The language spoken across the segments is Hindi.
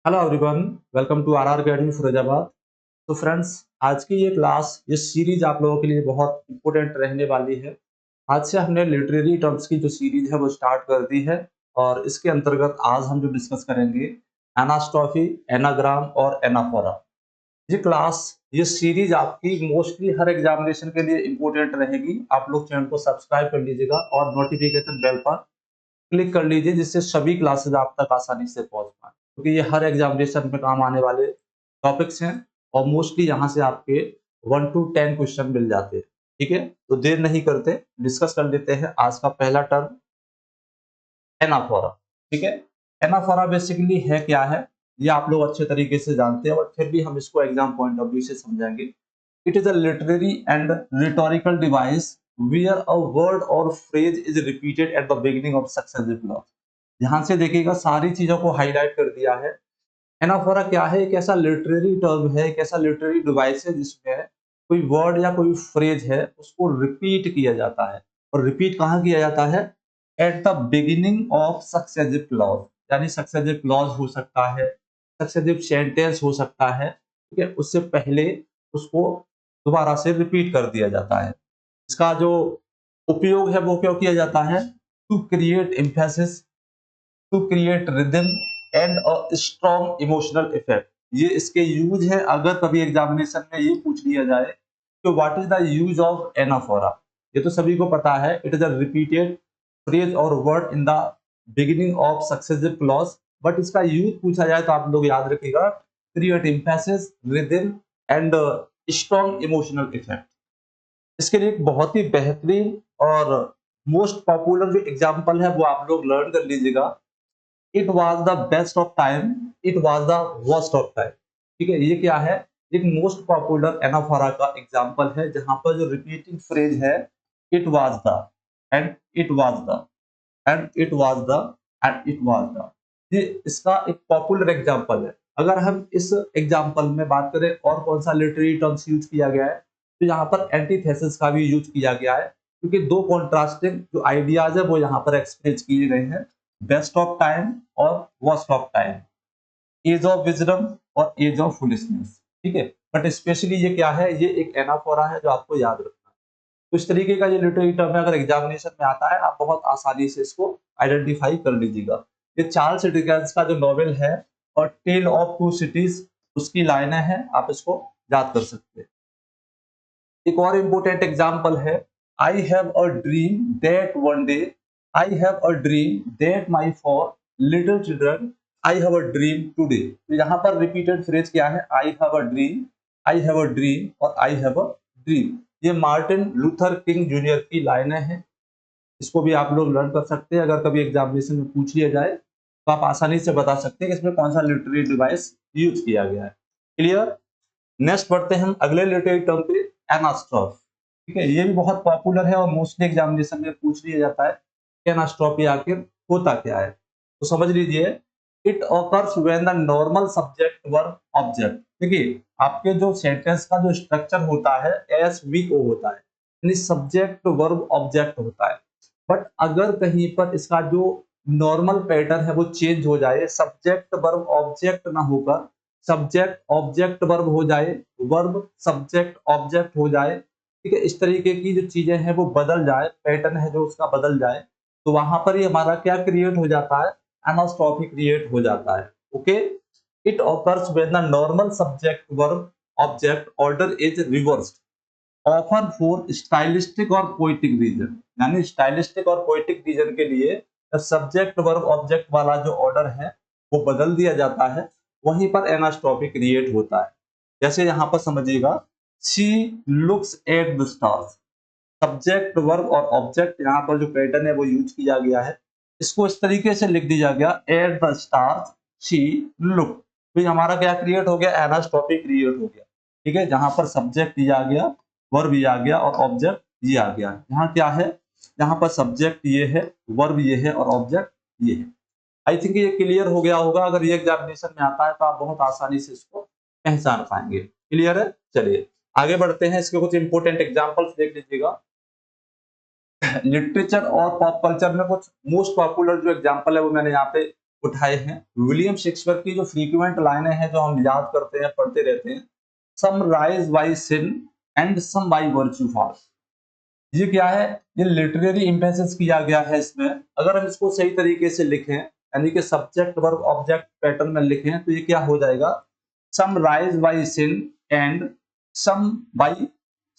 Hello everyone, welcome to RR academy Firozabad. तो फ्रेंड्स, आज की ये सीरीज आप लोगों के लिए बहुत इंपॉर्टेंट रहने वाली है। आज से हमने लिटरेरी टर्म्स की जो सीरीज है वो स्टार्ट कर दी है और इसके अंतर्गत आज हम जो डिस्कस करेंगे एनास्ट्रॉफी, एनाग्राम और एनाफोरा। ये सीरीज आपकी मोस्टली हर एग्जामिनेशन के लिए इंपॉर्टेंट रहेगी। आप लोग चैनल को सब्सक्राइब कर लीजिएगा और नोटिफिकेशन बेल पर क्लिक कर लीजिए, जिससे सभी क्लासेस आप तक आसानी से पहुंच पाए, क्योंकि ये हर एग्जामिनेशन में काम आने वाले टॉपिक्स हैं और मोस्टली यहाँ से आपके 1 to 10 क्वेश्चन मिल जाते हैं। ठीक है, तो देर नहीं करते, डिस्कस कर लेते हैं आज का पहला टर्म, एनाफोरा। ठीक है, एनाफोरा बेसिकली है क्या है, ये आप लोग अच्छे तरीके से जानते हैं, और फिर भी हम इसको एग्जाम पॉइंट ऑफ व्यू से समझेंगे। It is a literary and rhetorical device where a word or phrase is repeated at the beginning of successive clause। ध्यान से देखिएगा, सारी चीजों को हाईलाइट कर दिया है। एनाफोरा क्या है? एक ऐसा लिटरेरी टर्म है, एक ऐसा लिटरेरी डिवाइस है जिसमें कोई वर्ड या कोई फ्रेज है उसको रिपीट किया जाता है। और रिपीट कहाँ किया जाता है? At the beginning of successive clause. यानी सक्सेसिव क्लॉज हो सकता है, सक्सेसिव सेंटेंस हो सकता है, ठीक है, उससे पहले उसको दोबारा से रिपीट कर दिया जाता है। इसका जो उपयोग है वो क्यों किया जाता है? To create emphasis, to create rhythm and a strong emotional effect. ये इसके यूज है। अगर कभी एग्जामिनेशन में ये पूछ लिया जाए तो what is the use of anaphora, ये तो सभी को पता है। It is a repeated phrase और word in the beginning of successive clause, but इसका यूज पूछा जाए तो आप लोग याद रखिएगा, create emphasis, rhythm and strong emotional effect. इसके लिए एक बहुत ही बेहतरीन और मोस्ट पॉपुलर जो एग्जांपल है वो आप लोग लर्न कर लीजिएगा। It was the best of time, it was the worst of time. ठीक है, ये क्या है? एक मोस्ट पॉपुलर एनाफोरा का एग्जांपल है, जहां पर जो रिपीटिंग फ्रेज है, it was the end it was the end it was the end it was the, ये इसका एक पॉपुलर एग्जांपल है। अगर हम इस एग्जांपल में बात करें और कौन सा लिटरेरी टर्म्स यूज किया गया है, तो यहाँ पर एंटीथेसिस का भी यूज किया गया है, क्योंकि दो कॉन्ट्रास्टिंग जो आइडियाज है वो यहाँ पर एक्सप्रेस किए गए हैं, बेस्ट ऑफ टाइम और worst of time, age of wisdom और एज ऑफ फुलिशनेस। ठीक है, बट स्पेशली ये क्या है? ये एक एनाफोरा है जो आपको याद रखना है। तो इस तरीके का ये लिटरेरी टर्म है, अगर एग्जामिनेशन में आता है आप बहुत आसानी से इसको आइडेंटिफाई कर लीजिएगा। ये चार्ल्स डिकेंस का जो नॉवेल है और टेल ऑफ टू सिटीज, उसकी लाइनें हैं, आप इसको याद कर सकते हैं। एक और इंपॉर्टेंट एग्जांपल है, I have a dream that one day, I have a dream that my for little children, I have a dream today. तो यहाँ पर रिपीटेड फ्रेज क्या है? I have a dream, I have a dream और आई हैव अ ड्रीम। ये मार्टिन लूथर किंग जूनियर की लाइनें हैं। इसको भी आप लोग लर्न कर सकते हैं। अगर कभी एग्जामिनेशन में पूछ लिया जाए तो आप आसानी से बता सकते हैं कि इसमें कौन सा लिटरेरी डिवाइस यूज किया गया है। क्लियर? नेक्स्ट बढ़ते हैं हम अगले लिटरेरी टर्म पे, एनास्ट्रॉफ। ठीक है, ये भी बहुत पॉपुलर है और मोस्टली एग्जामिनेशन में पूछ लिया जाता है कि एनास्ट्रॉफी आखिर होता क्या है। तो समझ लीजिए, it occurs when the normal subject verb object. देखिए, आपके जो सेंटेंस का जो स्ट्रक्चर होता है SVO होता है, यानी सब्जेक्ट वर्ब ऑब्जेक्ट होता है। बट अगर कहीं पर इसका जो नॉर्मल पैटर्न है वो चेंज हो जाए, सब्जेक्ट वर्ब ऑब्जेक्ट ना होकर सब्जेक्ट ऑब्जेक्ट वर्ब हो जाए, वर्ब सब्जेक्ट ऑब्जेक्ट हो जाए, ठीक है, इस तरीके की जो चीजें हैं वो बदल जाए, पैटर्न है जो उसका बदल जाए, तो वहां पर ये हमारा क्या क्रिएट हो जाता है? एनास्ट्रॉफी क्रिएट हो जाता है। Okay, it occurs when the normal subject verb object order is reversed, offer for stylistic और पोएटिक रीजन। यानी स्टाइलिस्टिक और पोएटिक रीजन के लिए सब्जेक्ट वर्ब ऑब्जेक्ट वाला जो ऑर्डर है वो बदल दिया जाता है, वहीं पर एनास्ट्रॉफी क्रिएट होता है। जैसे यहाँ पर समझिएगा, she looks at the stars, subject verb और ऑब्जेक्ट यहाँ पर जो पैटर्न है वो यूज किया गया है, इसको इस तरीके से लिख दिया गया, at the stars she look. तो ये हमारा क्या क्रिएट हो गया? एनास्ट्रॉफी क्रिएट हो गया। ठीक है, जहां पर सब्जेक्ट ये आ गया, वर्ब ये आ गया और ऑब्जेक्ट ये आ गया। यहाँ क्या है? यहाँ पर सब्जेक्ट ये है, वर्ब ये है और ऑब्जेक्ट ये है। आई थिंक ये क्लियर हो गया होगा। अगर ये एग्जामिनेशन में आता है तो आप बहुत आसानी से इसको पहचान पाएंगे। क्लियर है? चलिए आगे बढ़ते हैं, इसके कुछ इंपॉर्टेंट एग्जांपल्स देख लीजिएगा। लिटरेचर और पॉप कल्चर में कुछ मोस्ट पॉपुलर जो एग्जांपल है वो मैंने यहाँ पे उठाए हैं। विलियम शेक्सपियर की जो फ्रीक्वेंट लाइनें हैं जो हम याद करते हैं, पढ़ते रहते हैं, some rise by sin and some by virtue fall. ये क्या है? ये लिटरेरी एम्फेसिस किया गया है इसमें। अगर हम इसको सही तरीके से लिखें, यानी कि सब्जेक्ट वर्ब ऑब्जेक्ट पैटर्न में लिखें, तो ये क्या हो जाएगा? Some rise by sin and some by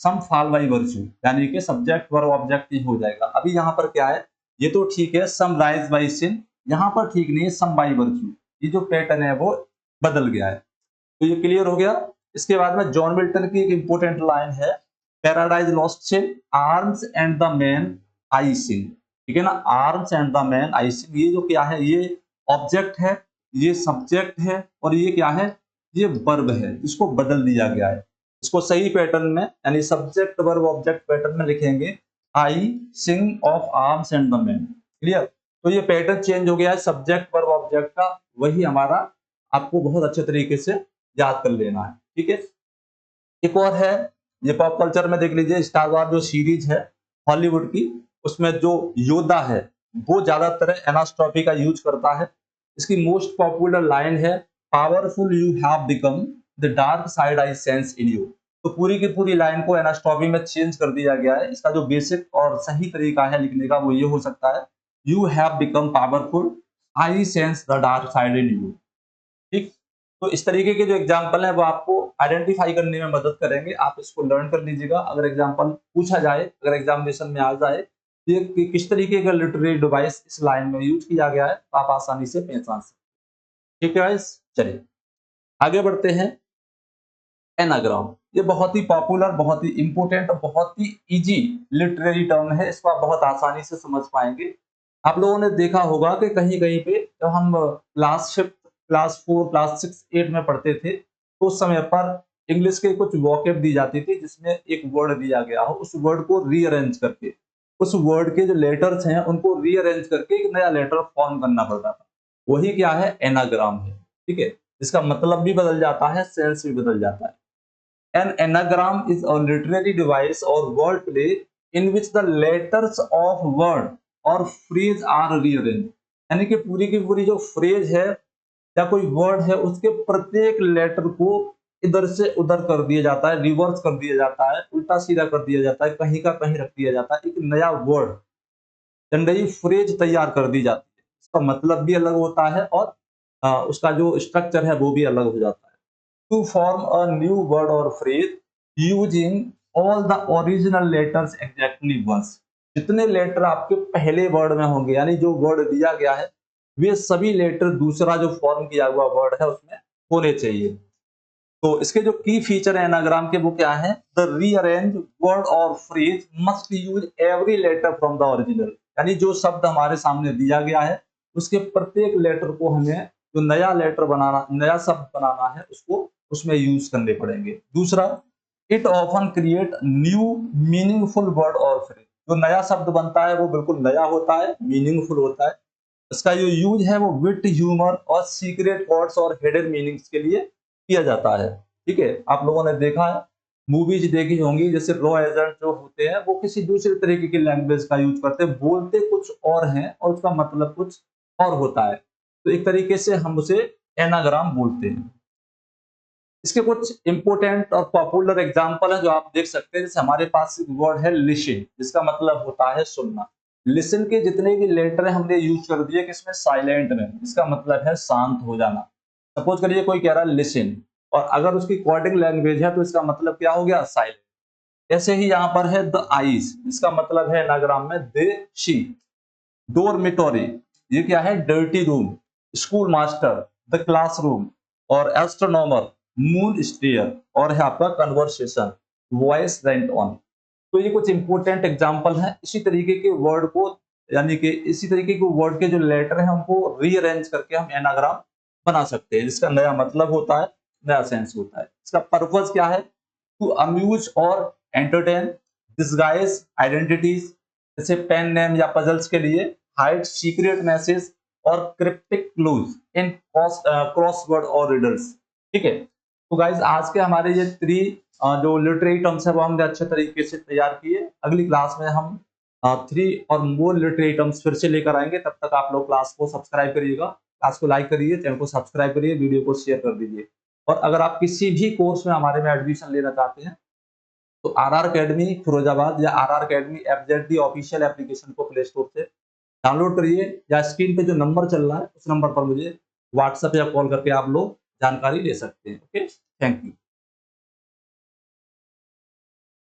some fall by virtue, यानी कि सब्जेक्ट वर्ब ऑब्जेक्ट ही हो जाएगा। अभी यहाँ पर क्या है? ये तो ठीक है, सम राइज बाय सिन, यहाँ पर ठीक नहीं है, सम बाय वर्च्यू। ये जो पैटर्न है वो बदल गया है। तो ये क्लियर हो गया। इसके बाद में जॉन मिल्टन की एक इंपॉर्टेंट लाइन है, पैराडाइज लॉस्ट से arms and the man I sing. ठीक है ना, arms and the man I sing, ये जो क्या है? ये ऑब्जेक्ट है, ये सब्जेक्ट है, और ये क्या है? ये वर्ब है। इसको बदल दिया गया है। इसको सही पैटर्न में, यानी सब्जेक्ट वर्ब ऑब्जेक्ट पैटर्न में लिखेंगे, I sing of arms and the man. Clear? तो ये पैटर्न चेंज हो गया है सब्जेक्ट वर्ब ऑब्जेक्ट का, वही हमारा आपको बहुत अच्छे तरीके से याद कर लेना है। ठीक है, एक और है, ये पॉप कल्चर में देख लीजिए, स्टार वॉर जो सीरीज है हॉलीवुड की, उसमें जो योद्धा है वो ज्यादातर एनास्ट्रॉफी का यूज करता है। इसकी मोस्ट पॉपुलर लाइन है, powerful you have become, the dark side I sense in you. तो पूरी की पूरी लाइन को एनास्ट्रॉफी में चेंज कर दिया गया है। इसका जो बेसिक और सही तरीका है लिखने का वो ये हो सकता है, you have become powerful, I sense the dark side in you. ठीक, तो इस तरीके के जो एग्जाम्पल है वो आपको आइडेंटिफाई करने में मदद करेंगे। आप इसको लर्न कर लीजिएगा। अगर एग्जाम्पल पूछा जाए, अगर एग्जामिनेशन में आ जाए, ये किस तरीके का लिटरेरी डिवाइस इस लाइन में यूज किया गया है, तो आप आसानी से पहचान सकते। ठीक है गाइस, चलिए आगे बढ़ते हैं। एनाग्राम, ये बहुत ही पॉपुलर, बहुत ही इंपोर्टेंट और बहुत ही इजी लिटरेरी टर्म है। इसको आप बहुत आसानी से समझ पाएंगे। आप लोगों ने देखा होगा कि कहीं कहीं पे जब हम क्लास 5, क्लास 4, क्लास 6, 8 में पढ़ते थे, तो उस समय पर इंग्लिश के कुछ वॉकेब दी जाती थी, जिसमें एक वर्ड दिया गया हो, उस वर्ड को रीअरेंज करके, उस वर्ड के जो लेटर्स हैं उनको रीअरेंज करके एक नया लेटर फॉर्म करना पड़ता था। वही क्या है? एनाग्राम है। ठीक है, इसका मतलब भी बदल जाता है, सेंस भी बदल जाता है। An anagram is a literary device or word play in which the letters of word or phrase are rearranged। यानी कि पूरी की पूरी जो फ्रेज है या कोई वर्ड है, उसके प्रत्येक लेटर को इधर से उधर कर दिया जाता है, रिवर्स कर दिया जाता है, उल्टा सीधा कर दिया जाता है, कहीं का कहीं रख दिया जाता है, एक नया वर्ड, नई फ्रेज तैयार कर दी जाती है। इसका मतलब भी अलग होता है और उसका जो स्ट्रक्चर है वो भी अलग हो जाता है। To form a new word or phrase using all the original letters exactly once। जितने लेटर आपके पहले वर्ड में होंगे, यानी जो वर्ड दिया गया है, वे सभी लेटर दूसरा जो फॉर्म किया हुआ वर्ड है उसमें होने चाहिए। तो इसके जो की फीचर है एनाग्राम के, वो क्या है? द रीअरेंज वर्ड और phrase must use every letter from the original. यानी जो शब्द हमारे सामने दिया गया है, उसके प्रत्येक लेटर को हमें जो नया लेटर बनाना, नया शब्द बनाना है, उसको उसमें यूज करने पड़ेंगे। दूसरा, it often create new meaningful word और फ्रेज। जो नया शब्द बनता है वो बिल्कुल नया होता है, मीनिंगफुल होता है। इसका जो यूज है वो विट, ह्यूमर और सीक्रेट कोड्स और हिडन मीनिंग्स के लिए किया जाता है। ठीक है, आप लोगों ने देखा है, मूवीज देखी होंगी, जैसे रॉ एजेंट जो होते हैं वो किसी दूसरे तरीके की लैंग्वेज का यूज करते हैं, बोलते कुछ और हैं और उसका मतलब कुछ और होता है। तो एक तरीके से हम उसे एनाग्राम बोलते हैं। इसके कुछ इंपोर्टेंट और पॉपुलर एग्जांपल है जो आप देख सकते हैं। जैसे हमारे पास एक वर्ड है लिसन, जिसका मतलब होता है सुनना। लिसन के जितने भी लेटर है हमने यूज कर दिए किसमें? साइलेंट में। इसका मतलब है शांत हो जाना। सपोज करिए कोई कह रहा है लिसन, और अगर उसकी कोडिंग लैंग्वेज है तो इसका मतलब क्या हो गया? साइलेंट। ऐसे ही यहाँ पर है द आइज, इसका मतलब है एनाग्राम में दे शी। डोरमिटोरी, ये क्या है? Dirty room. School master, the classroom. और एस्ट्रोनॉमर, मून स्टेयर। और है आपका कन्वर्सेशन, वॉइस रेंट ऑन। तो ये कुछ इंपोर्टेंट एग्जांपल है। इसी तरीके के वर्ड को, यानी कि इसी तरीके के वर्ड के जो लेटर है हमको रीअरेंज करके हम एनाग्राम बना सकते हैं, जिसका नया मतलब होता है, नया सेंस होता है। इसका पर्पज क्या है? टू अम्यूज और एंटरटेन, डिस्गाइज आइडेंटिटीज, जैसे पेन नेम या पजल्स के लिए, हाइड सीक्रेट मैसेज और क्रिप्टिक क्लूज इन क्रॉसवर्ड और रिडल्स। ठीक है, तो गाइज आज के हमारे ये 3 जो लिटरेरी टर्म्स है वो हमने अच्छे तरीके से तैयार किए। अगली क्लास में हम 3 और मोर लिटरेरी टर्म्स फिर से लेकर आएंगे। तब तक आप लोग क्लास को सब्सक्राइब करिएगा। क्लास को लाइक करिए, चैनल को सब्सक्राइब करिए, वीडियो को शेयर कर दीजिए। और अगर आप किसी भी कोर्स में हमारे में एडमिशन लेना चाहते हैं तो आरआर अकेडमी फिरोजाबाद या RR academy FZ official application को प्ले स्टोर से डाउनलोड करिए, या स्क्रीन पे जो नंबर चल रहा है उस नंबर पर मुझे व्हाट्सएप या कॉल करके आप लोग जानकारी ले सकते हैं। Okay, thank you.